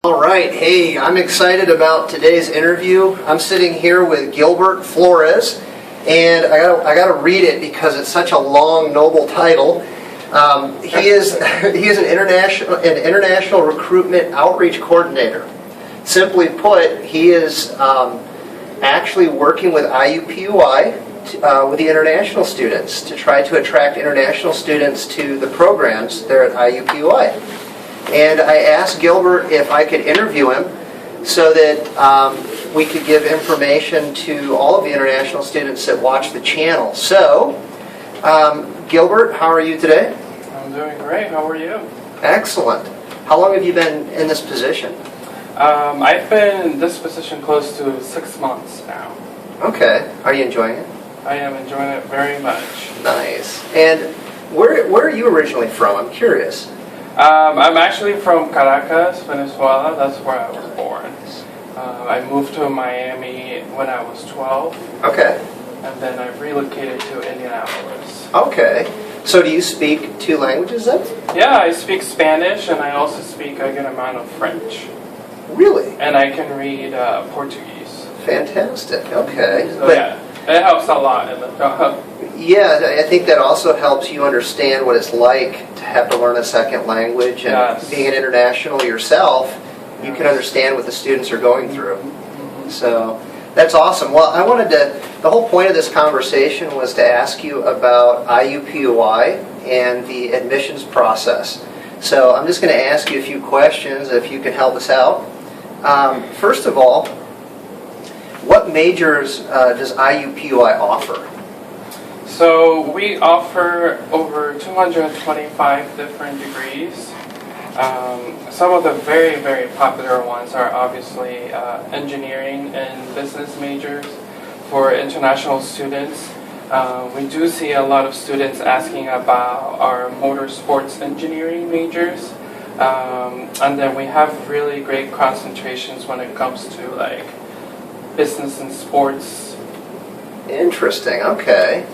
All right, hey, I'm excited about today's interview. I'm sitting here with Gilbert Flores, and I got to read it because it's such a long, noble title. He is an international recruitment outreach coordinator. Simply put, he is actually working with IUPUI with the international students to try to attract international students to the programs there at IUPUI. And I asked Gilbert if I could interview him so that we could give information to all of the international students that watch the channel. So, Gilbert, how are you today? I'm doing great. How are you? Excellent. How long have you been in this position? I've been in this position close to 6 months now. Okay. Are you enjoying it? I am enjoying it very much. Nice. And where are you originally from? I'm curious. I'm actually from Caracas, Venezuela. That's where I was born. I moved to Miami when I was 12. Okay. And then I relocated to Indianapolis. Okay. So do you speak 2 languages then? Yeah, I speak Spanish and I also speak a good amount of French. Really? And I can read Portuguese. Fantastic. Okay. So yeah, it helps a lot in the job. Yeah, I think that also helps you understand what it's like to have to learn a second language, and Yes. being an international yourself, you can understand what the students are going through. So that's awesome. Well, the whole point of this conversation was to ask you about IUPUI and the admissions process. So I'm just going to ask you a few questions if you can help us out. First of all, what majors does IUPUI offer? So we offer over 225 different degrees. Some of the very, very popular ones are obviously engineering and business majors for international students. We do see a lot of students asking about our motorsports engineering majors. And then we have really great concentrations when it comes to like business and sports. Interesting. Okay.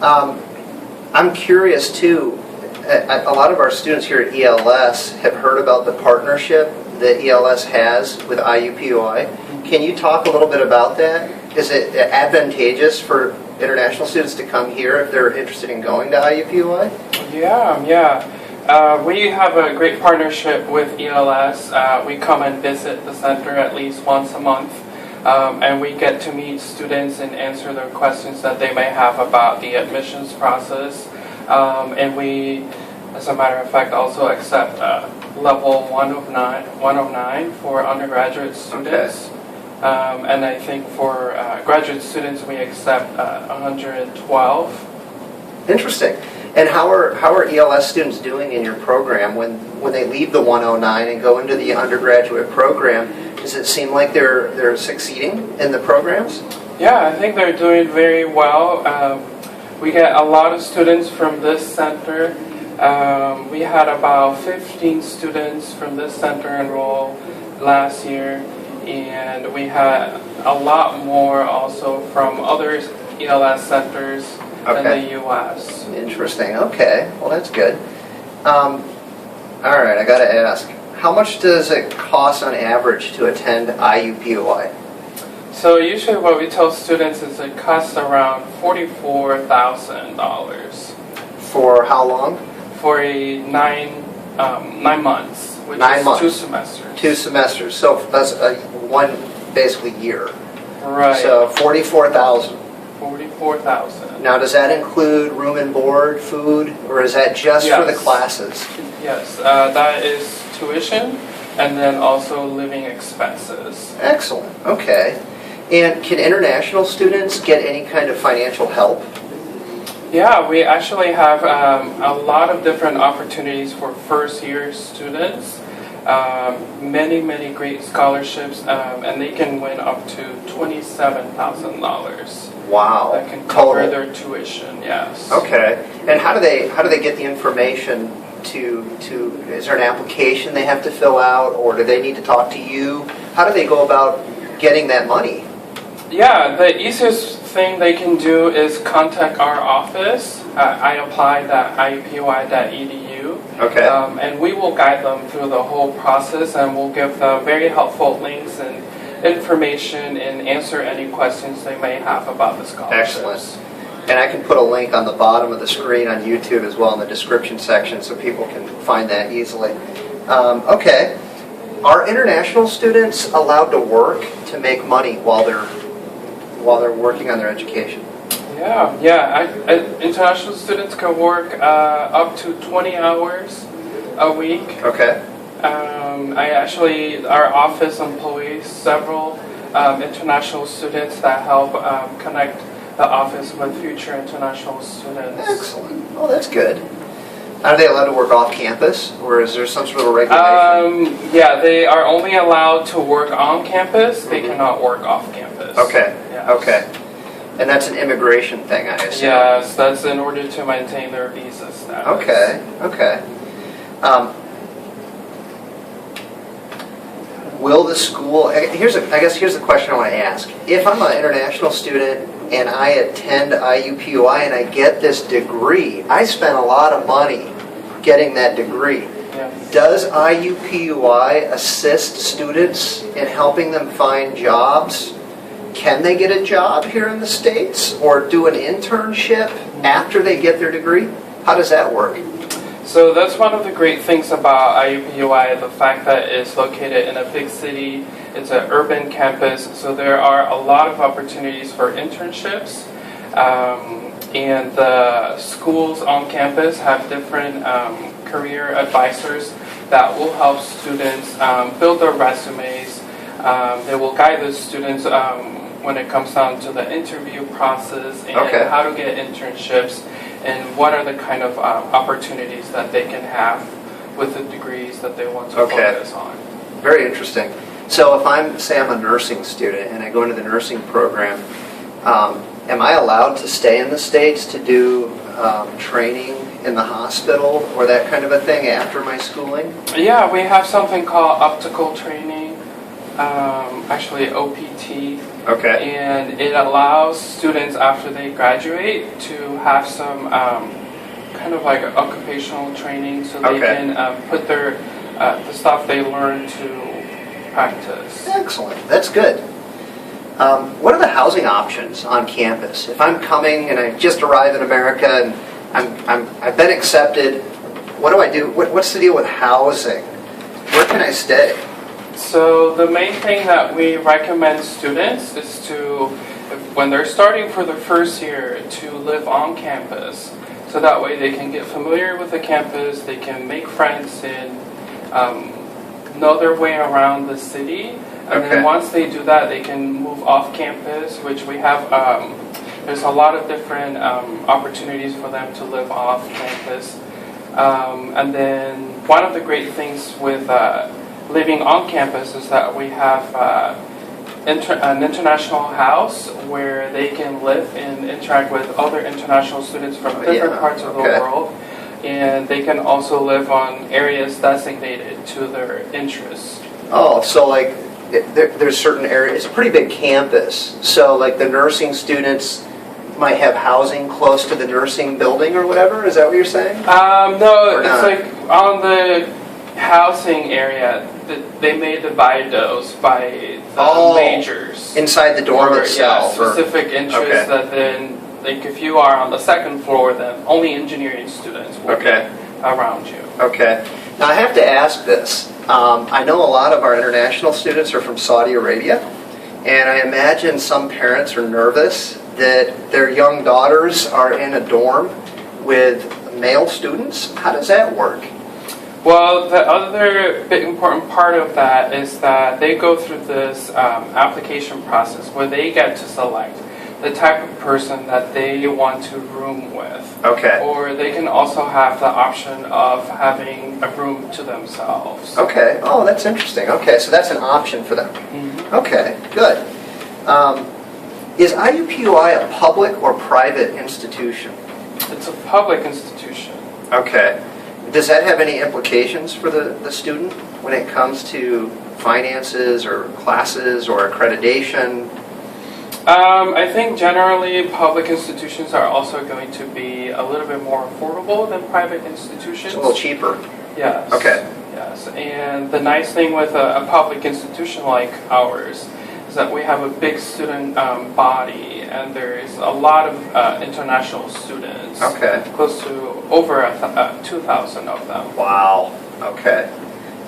I'm curious too. A lot of our students here at ELS have heard about the partnership that ELS has with IUPUI. Can you talk a little bit about that? Is it advantageous for international students to come here if they're interested in going to IUPUI? Yeah. We have a great partnership with ELS. We come and visit the center at least once a month. And we get to meet students and answer their questions that they may have about the admissions process. And we, as a matter of fact, also accept level 109 for undergraduate students. Okay. And I think for graduate students, we accept 112. Interesting. And how are ELS students doing in your program when they leave the 109 and go into the undergraduate program? Does it seem like they're succeeding in the programs? Yeah, I think they're doing very well. We get a lot of students from this center. We had about 15 students from this center enroll last year, and we had a lot more also from other ELS centers in the U.S. Interesting. Okay. Well, that's good. All right, I got to ask. How much does it cost on average to attend IUPUI? So usually what we tell students is it costs around $44,000. For how long? For a 9 months, which 9 is months. 2 semesters. 2 semesters. So that's one basically year. Right. So 44,000. 44,000. Now, does that include room and board, food, or is that just for the classes? Yes, that is tuition, and then also living expenses. Excellent. Okay. And can international students get any kind of financial help? Yeah, we actually have a lot of different opportunities for first-year students. Many great scholarships, and they can win up to $27,000. Wow. That can cover their tuition. Yes. Okay. And how do they get the information is there an application they have to fill out, or do they need to talk to you? How do they go about getting that money? Yeah, the easiest thing they can do is contact our office at iuppui.iupui.edu, Okay. And we will guide them through the whole process, and we'll give them very helpful links and information and answer any questions they may have about the scholarships. Excellent. And I can put a link on the bottom of the screen on YouTube as well in the description section so people can find that easily. Okay. Are international students allowed to work to make money while they're working on their education? International students can work up to 20 hours a week. Okay. Our office employs several international students that help connect the office with future international students. Excellent. Oh, that's good. Are they allowed to work off campus, or is there some sort of regulation? They are only allowed to work on campus. They cannot work off campus. Okay. Yes. Okay. And that's an immigration thing, I assume. Yes, that's in order to maintain their visa status. Okay. Okay. Will the school? Here's the question I want to ask. If I'm an international student and I attend IUPUI and I get this degree, I spent a lot of money getting that degree. Yes. Does IUPUI assist students in helping them find jobs? Can they get a job here in the States or do an internship after they get their degree? How does that work? So that's one of the great things about IUPUI, the fact that it's located in a big city. It's an urban campus, so there are a lot of opportunities for internships. And the schools on campus have different career advisors that will help students build their resumes. They will guide the students when it comes down to the interview process and how to get internships and what are the kind of opportunities that they can have with the degrees that they want to focus on. Very interesting. So if I'm a nursing student and I go into the nursing program, am I allowed to stay in the States to do training in the hospital or that kind of a thing after my schooling? Yeah, we have something called optical training, actually OPT. Okay. And it allows students after they graduate to have some kind of like occupational training so they can put their the stuff they learn to practice. Excellent. That's good. What are the housing options on campus? If I'm coming and I just arrived in America and I've been accepted, what do I do? What's the deal with housing? Where can I stay? So the main thing that we recommend students is to, when they're starting for the first year, to live on campus. So that way they can get familiar with the campus, they can make friends and know their way around the city. And then once they do that, they can move off campus, which we have, there's a lot of different opportunities for them to live off campus. And then one of the great things with living on campus is that we have an international house where they can live and interact with other international students from different parts of the world. And they can also live on areas designated to their interests. Oh, so like there's certain areas, it's a pretty big campus. So like the nursing students might have housing close to the nursing building or whatever? Is that what you're saying? No, it's like on the housing area, they may divide those by the majors. Inside the dorm itself. Yeah, specific interests that then, like if you are on the second floor, then only engineering students will be around you. Okay. Now I have to ask this. I know a lot of our international students are from Saudi Arabia, and I imagine some parents are nervous that their young daughters are in a dorm with male students. How does that work? Well, the other big important part of that is that they go through this application process where they get to select the type of person that they want to room with. Okay. Or they can also have the option of having a room to themselves. Okay. Oh, that's interesting. Okay, so that's an option for them. Mm-hmm. Okay, good. Is IUPUI a public or private institution? It's a public institution. Okay. Does that have any implications for the student when it comes to finances or classes or accreditation? I think generally public institutions are also going to be a little bit more affordable than private institutions. It's a little cheaper. Yes. Okay. Yes, and the nice thing with a public institution like ours is that we have a big student body, and there's a lot of international students. Okay. Close to over 2,000 of them. Wow. Okay.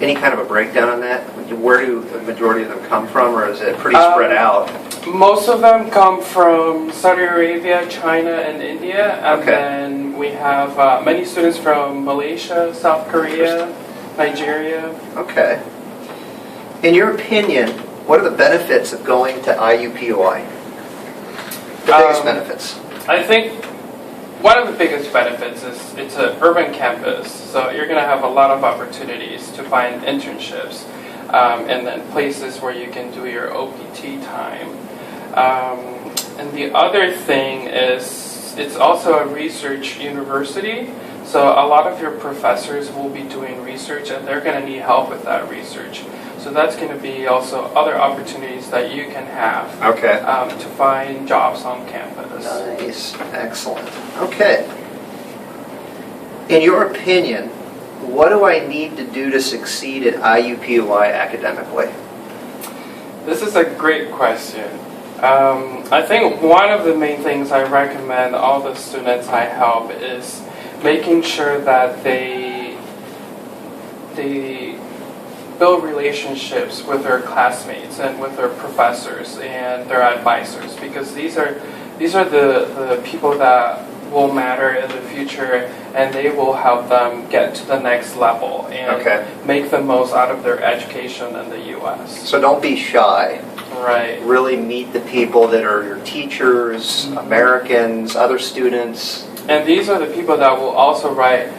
Any kind of a breakdown on that? Where do the majority of them come from, or is it pretty spread out? Most of them come from Saudi Arabia, China, and India, and then we have many students from Malaysia, South Korea, Nigeria. Okay. In your opinion, what are the benefits of going to IUPUI? The biggest benefits. I think one of the biggest benefits is it's an urban campus, so you're going to have a lot of opportunities to find internships and then places where you can do your OPT time. And the other thing is it's also a research university, so a lot of your professors will be doing research and they're going to need help with that research. So that's going to be also other opportunities that you can have to find jobs on campus. Nice. Excellent. Okay. In your opinion, what do I need to do to succeed at IUPUI academically? This is a great question. I think one of the main things I recommend all the students I help is making sure that they build relationships with their classmates and with their professors and their advisors, because these are the people that will matter in the future, and they will help them get to the next level and make the most out of their education in the U.S. So don't be shy. Right. Really meet the people that are your teachers, Americans, other students. And these are the people that will also write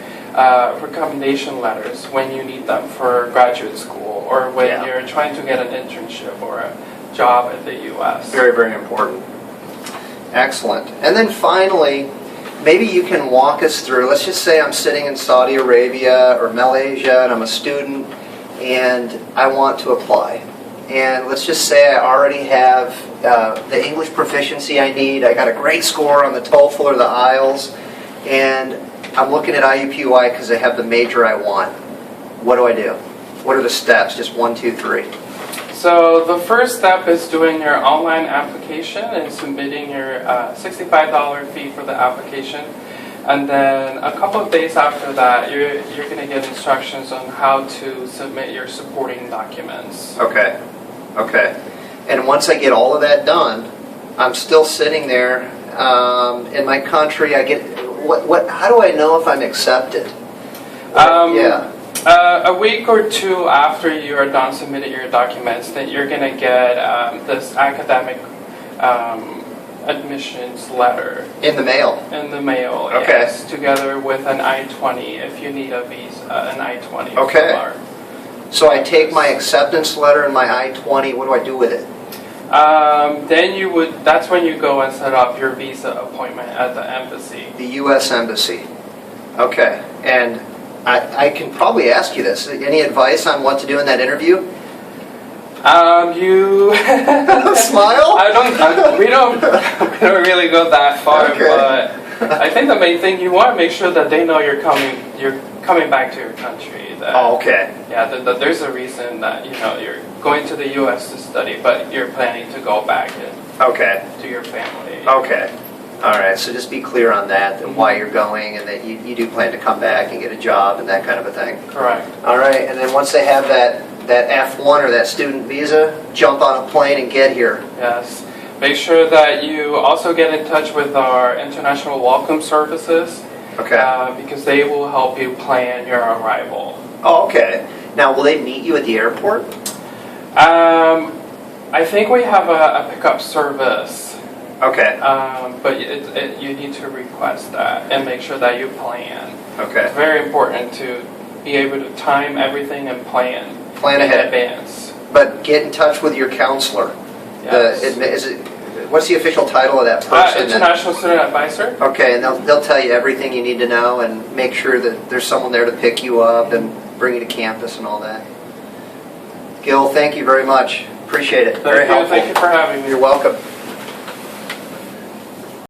recommendation letters when you need them for graduate school or when you're trying to get an internship or a job in the U.S. Very, very important. Excellent. And then finally, maybe you can walk us through, let's just say I'm sitting in Saudi Arabia or Malaysia and I'm a student and I want to apply. And let's just say I already have the English proficiency I need. I got a great score on the TOEFL or the IELTS, and I'm looking at IUPUI because I have the major I want. What do I do? What are the steps? Just 1, 2, 3. So the first step is doing your online application and submitting your $65 fee for the application. And then a couple of days after that, you're going to get instructions on how to submit your supporting documents. Okay. And once I get all of that done, I'm still sitting there in my country. I get how do I know if I'm accepted? A week or two after you are done submitting your documents, then you're going to get this academic admissions letter. In the mail? In the mail, yes. Together with an I-20 if you need a visa, an I-20. Okay. So I take my acceptance letter and my I-20, what do I do with it? Then that's when you go and set up your visa appointment at the embassy. The U.S. Embassy. Okay. And I can probably ask you this. Any advice on what to do in that interview? You smile? We don't really go that far, but I think the main thing, you want to make sure that they know you're coming back to your country. That there's a reason that you're going to the U.S. to study, but you're planning to go back to your family. Okay. All right. So just be clear on that and why you're going, and that you do plan to come back and get a job and that kind of a thing. Correct. All right. And then once they have that F1 or that student visa, jump on a plane and get here. Yes. Make sure that you also get in touch with our international welcome services. Because they will help you plan your arrival. Oh, okay. Now, will they meet you at the airport? I think we have a pickup service. Okay. But you need to request that and make sure that you plan. Okay. It's very important to be able to time everything and plan ahead. In advance. But get in touch with your counselor. Yes. What's the official title of that person? International Student Advisor. Okay, and they'll tell you everything you need to know and make sure that there's someone there to pick you up and bring you to campus and all that. Gil, thank you very much. Appreciate it. Very helpful. Thank you for having me. You're welcome.